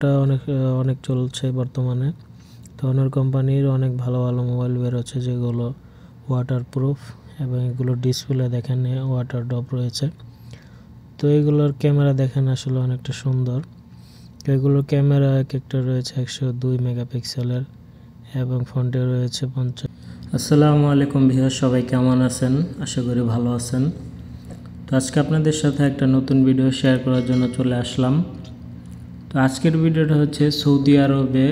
টা অনেক চলছে বর্তমানে। তো Honor কোম্পানির অনেক ভালো মোবাইল বের হচ্ছে যেগুলো ওয়াটারপ্রুফ এবং এগুলো ডিসপ্লে দেখেন ওয়াটার ড্রপ রয়েছে। তো এগুলোর ক্যামেরা দেখেন আসলে অনেকটা সুন্দর। তো এগুলোর ক্যামেরা একটা রয়েছে 102 মেগাপিক্সেলের এবং ফ্রন্টে রয়েছে 50। আসসালামু আলাইকুম ভিউয়ার, সবাই কেমন আছেন? আশা করি ভালো আছেন। তো আজকে আপনাদের সাথে একটা নতুন ভিডিও শেয়ার করার জন্য চলে আসলাম। তো আজকের ভিডিওটা হচ্ছে সৌদি আরবে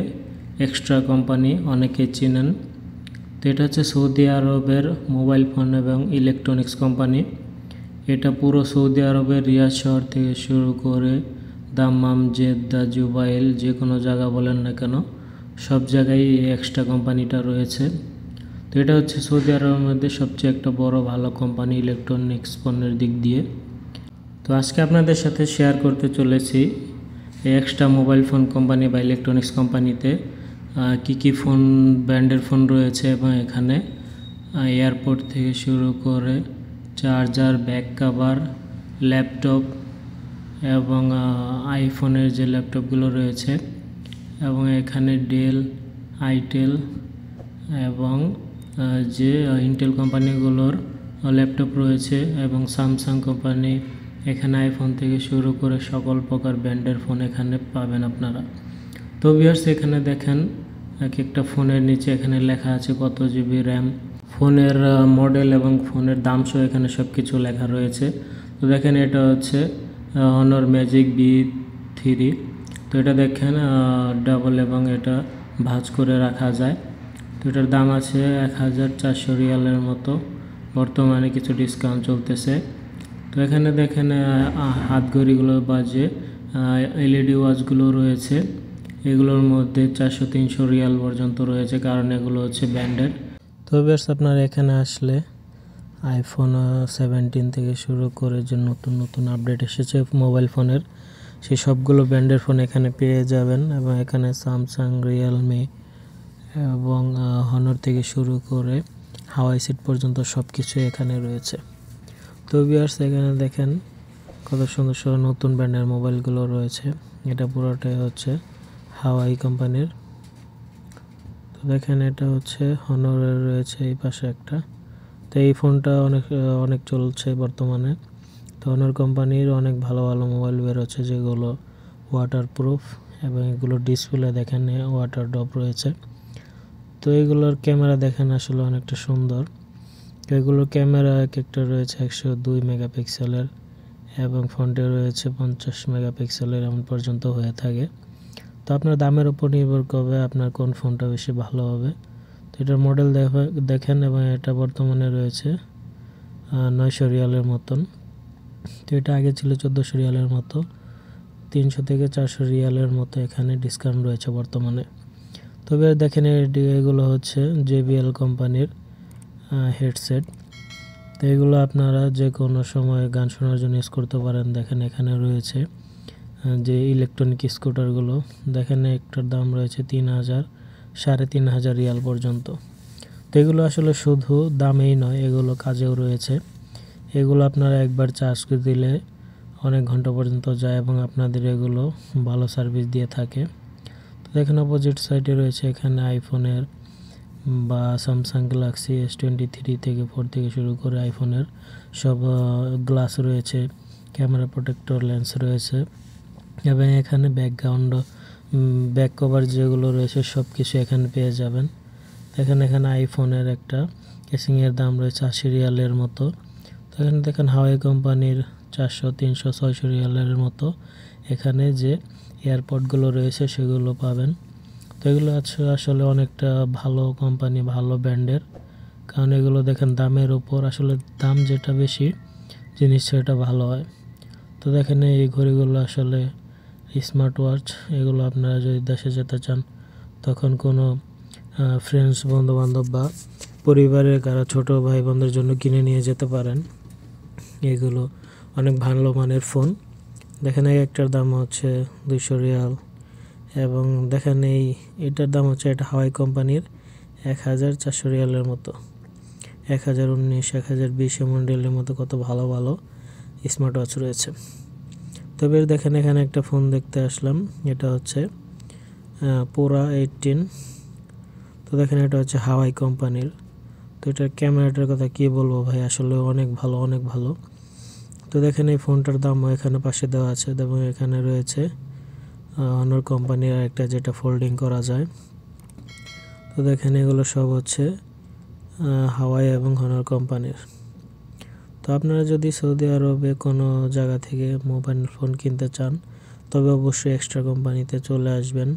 এক্সট্রা কোম্পানি, অনেকে চিনেন। তো এটা হচ্ছে সৌদি আরবের মোবাইল ফোন এবং ইলেকট্রনিক্স কোম্পানি। এটা পুরো সৌদি আরবের রিয়াদ শহর থেকে শুরু করে দাম্মাম, জেদ্দা, জুবাইল, যে কোনো জায়গা বলেন না কেন সব জায়গায় এই এক্সট্রা কোম্পানিটা রয়েছে। তো এটা হচ্ছে সৌদি আরবের মধ্যে সবচেয়ে একটা বড় ভালো কোম্পানি ইলেকট্রনিক্স পণ্যের দিক দিয়ে। তো আজকে আপনাদের সাথে শেয়ার করতে চলেছি এক্সট্রা মোবাইল ফোন কোম্পানি বা ইলেকট্রনিক্স কোম্পানিতে কি ফোন ব্র্যান্ডের ফোন রয়েছে এবং এখানে এয়ারপোর্ট থেকে শুরু করে চার্জার, ব্যাক কভার, ল্যাপটপ এবং আইফোনের যে ল্যাপটপগুলো রয়েছে এবং এখানে ডেল, আইটেল এবং যে ইন্টেল কোম্পানিগুলোর ল্যাপটপ রয়েছে এবং স্যামসাং কোম্পানি, এখানে আইফোন থেকে শুরু করে সকল প্রকার ব্র্যান্ডের ফোন এখানে পাবেন আপনারা। তো ভিউয়ার্স, এখানে দেখেন এক একটা ফোনের নিচে এখানে লেখা আছে কত জিবি র্যাম, ফোনের মডেল এবং ফোনের দাম সহ এখানে সব কিছু লেখা রয়েছে। তো দেখেন এটা হচ্ছে Honor Magic B3। তো এটা দেখেন ডাবল এবং এটা ভাঁজ করে রাখা যায়। তো এটার দাম আছে 1400 রিয়ালের মতো, বর্তমানে কিছু ডিসকাউন্ট চলতেছে। তো এখানে দেখেন হাত ঘড়িগুলো বাজে, এলইডি ওয়াচগুলো রয়েছে, এগুলোর মধ্যে 400-300 রিয়াল পর্যন্ত রয়েছে, কারণ এগুলো হচ্ছে ব্র্যান্ডের। তো বেশ, আপনারা এখানে আসলে আইফোন 17 থেকে শুরু করে যে নতুন নতুন আপডেট এসেছে মোবাইল ফোনের, সেই সবগুলো ব্র্যান্ডের ফোন এখানে পেয়ে যাবেন। এবং এখানে স্যামসাং, রিয়েলমি এবং Honor থেকে শুরু করে হাওয়াই সেট পর্যন্ত সব কিছু এখানে রয়েছে। তো ভিউয়ার্স, এখানে দেখেন কত সুন্দর সুন্দর নতুন ব্র্যান্ডের মোবাইলগুলো রয়েছে। এটা পুরোটাই হচ্ছে হাওয়াই কোম্পানির। তো দেখেন এটা হচ্ছে Honor-এর রয়েছে এই পাশে একটা। তো এই ফোনটা অনেক চলছে বর্তমানে। তো Honor কোম্পানির অনেক ভালো মোবাইল বের হচ্ছে যেগুলো ওয়াটারপ্রুফ এবং এগুলো ডিসপ্লে দেখেন ওয়াটার ড্রপ রয়েছে। তো এগুলোর ক্যামেরা দেখেন আসলে অনেকটা সুন্দর। তো এগুলোর ক্যামেরা একটা রয়েছে 102 মেগাপিক্সেলের এবং ফ্রন্টে রয়েছে 50 মেগাপিক্সেলের এমন পর্যন্ত হয়ে থাকে। তো আপনার দামের উপর নির্ভর করবে আপনার কোন ফোনটা বেশি ভালো হবে। তো এটার মডেল দেখেন এবং এটা বর্তমানে রয়েছে 900 রিয়ালের মতন। তো এটা আগে ছিল 1400 রিয়ালের মতো, 300 থেকে 400 রিয়ালের মতো এখানে ডিসকাউন্ট রয়েছে বর্তমানে। তবে দেখেন এগুলো হচ্ছে JBL কোম্পানির হেডসেট। তো এগুলো আপনারা যে কোনো সময় গান শোনার জন্য ইউজ করতে পারেন। দেখেন এখানে রয়েছে যে ইলেকট্রনিক স্কুটারগুলো, দেখেন একটার দাম রয়েছে 3000-3500 রিয়াল পর্যন্ত। তো এগুলো আসলে শুধু দামেই নয়, এগুলো কাজেও রয়েছে। এগুলো আপনারা একবার চার্জ করে দিলে অনেক ঘন্টা পর্যন্ত যায় এবং আপনাদের এগুলো ভালো সার্ভিস দিয়ে থাকে। তো দেখেন অপোজিট সাইডে রয়েছে এখানে আইফোনের বা স্যামসাং গ্যালাক্সি S23 থেকে 4 থেকে শুরু করে আইফোনের সব গ্লাস রয়েছে, ক্যামেরা প্রোটেক্টর লেন্স রয়েছে এবং এখানে ব্যাক কভার যেগুলো রয়েছে সব কিছু এখানে পেয়ে যাবেন। এখানে আইফোনের একটা কেসিংয়ের দাম রয়েছে 80 রিয়ালের মতো। তো এখানে দেখেন হাওয়াই কোম্পানির 400, 300, 600 রিয়ালের মতো এখানে যে এয়ারপডগুলো রয়েছে সেগুলো পাবেন। তো এগুলো আসলে অনেকটা ভালো কোম্পানি, ভালো ব্র্যান্ডের, কারণ এগুলো দেখেন দামের উপর আসলে দাম যেটা বেশি জিনিস সেটা ভালো হয়। তো দেখেন এই ঘড়িগুলো আসলে স্মার্ট ওয়াচ, এগুলো আপনারা যদি দেশে যেতে চান তখন কোনো ফ্রেন্ডস, বন্ধুবান্ধব বা পরিবারের কারো ছোট ভাই বোনদের জন্য কিনে নিয়ে যেতে পারেন। এগুলো অনেক ভালো মানের ফোন। দেখেন একটার দাম হচ্ছে 200 রিয়াল এবং দেখেন এটার দাম হচ্ছে, এটা হাওয়াই কোম্পানির 1400 রিয়ালের মতো, 1019, 1020 এমন রিয়ালের মতো কত ভালো ভালো স্মার্ট ওয়াচ রয়েছে। তবে দেখেন এখানে একটা ফোন দেখতে আসলাম, এটা হচ্ছে পোরা 18। তো দেখেন এটা হচ্ছে হাওয়াই কোম্পানির। তো এটার ক্যামেরাটার কথা কি বলবো ভাই, আসলে অনেক ভালো, অনেক ভালো। তো দেখেন এই ফোনটার দামও এখানে পাশে দেওয়া আছে এবং এখানে রয়েছে অনর কোম্পানির একটা যেটা ফোল্ডিং করা যায়। তো দেখেন এগুলো সব হচ্ছে হাওয়াই এবং হনর কোম্পানির। তো আপনারা যদি সৌদি আরবে কোনো জায়গা থেকে মোবাইল ফোন কিনতে চান তবে অবশ্যই এক্সট্রা কোম্পানিতে চলে আসবেন।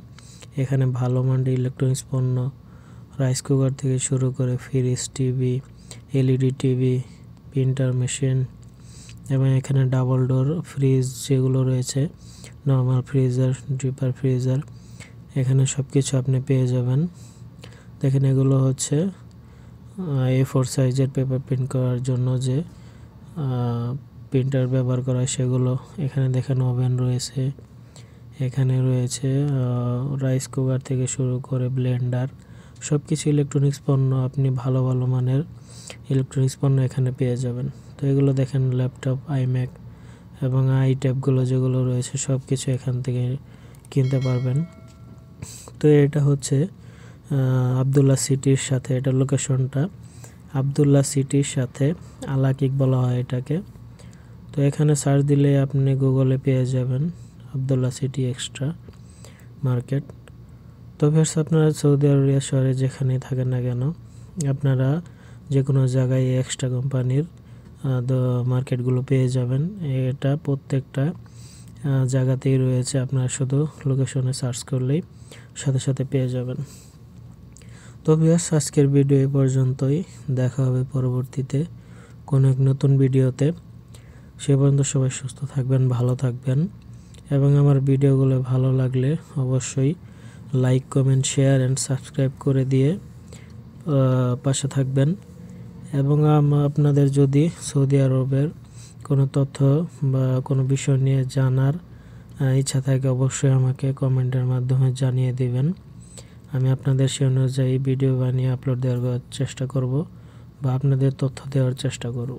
এখানে ভালো মানের ইলেকট্রনিক্স পণ্য, রাইস কুকার থেকে শুরু করে fridge, TV, LED TV, printer machine এবং এখানে ডাবল ডোর ফ্রিজ যেগুলো রয়েছে, নর্মাল ফ্রিজার, ড্রিপার ফ্রিজার, এখানে সব কিছু আপনি পেয়ে যাবেন। দেখেন এগুলো হচ্ছে A4 সাইজের পেপার প্রিন্ট করার জন্য যে প্রিন্টার ব্যবহার করা হয় সেগুলো। এখানে দেখেন ওভেন রয়েছে, এখানে রয়েছে রাইস কুকার থেকে শুরু করে ব্লেন্ডার, সব কিছু ইলেকট্রনিক্স পণ্য, আপনি ভালো ভালো মানের ইলেকট্রনিক্স পণ্য এখানে পেয়ে যাবেন। তো এগুলো দেখেন ল্যাপটপ, আইম্যাক এবং আই ট্যাবগুলো যেগুলো রয়েছে সব কিছু এখান থেকে কিনতে পারবেন। তো এটা হচ্ছে আবদুল্লাহ সিটির সাথে, এটা লোকেশনটা আবদুল্লাহ সিটির সাথে আলাকিক বলা হয় এটাকে। তো এখানে সার্চ দিলে আপনি গুগলে পেয়ে যাবেন আবদুল্লাহ সিটি এক্সট্রা মার্কেট। তো ভিউয়ার্স, আপনারা সৌদি আরবিয়া শহরে যেখানে থাকেন না কেন আপনারা যে কোনো জায়গায় এক্সট্রা কোম্পানির মার্কেটগুলো পেয়ে যাবেন। এটা প্রত্যেকটা জায়গাতেই রয়েছে, আপনারা শুধু লোকেশনে সার্চ করলেই সাথে সাথে পেয়ে যাবেন। তো ভিউয়ার্স, আজকের ভিডিও এই পর্যন্তই, দেখা হবে পরবর্তীতে কোনো এক নতুন ভিডিওতে। সে পর্যন্ত সবাই সুস্থ থাকবেন, ভালো থাকবেন এবং আমার ভিডিওগুলো ভালো লাগলে অবশ্যই like, comment, share and subscribe করে দিয়ে পাশে থাকবেন। এবং আপনাদের যদি সৌদি আরবের কোনো তথ্য বা কোনো বিষয় নিয়ে জানার ইচ্ছা থাকে অবশ্যই আমাকে কমেন্টের মাধ্যমে জানিয়ে দিবেন। আমি আপনাদের সেই অনুযায়ী ভিডিও বানিয়ে আপলোড দেওয়ার চেষ্টা করব বা আপনাদের তথ্য দেওয়ার চেষ্টা করব।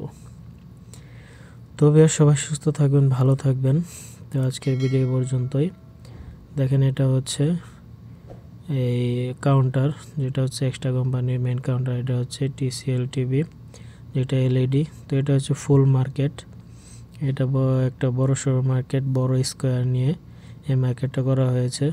তবে সবাই সুস্থ থাকবেন, ভালো থাকবেন। তো আজকের ভিডিও পর্যন্তই। দেখেন এটা হচ্ছে এই কাউন্টার, যেটা হচ্ছে এক্সট্রা কোম্পানির মেন কাউন্টার। এটা হচ্ছে TCL টিভি, যেটা এলইডি। তো এটা হচ্ছে ফুল মার্কেট, এটা একটা বড় সড়ো মার্কেট, বড় স্কোয়ার নিয়ে এই মার্কেটটা করা হয়েছে।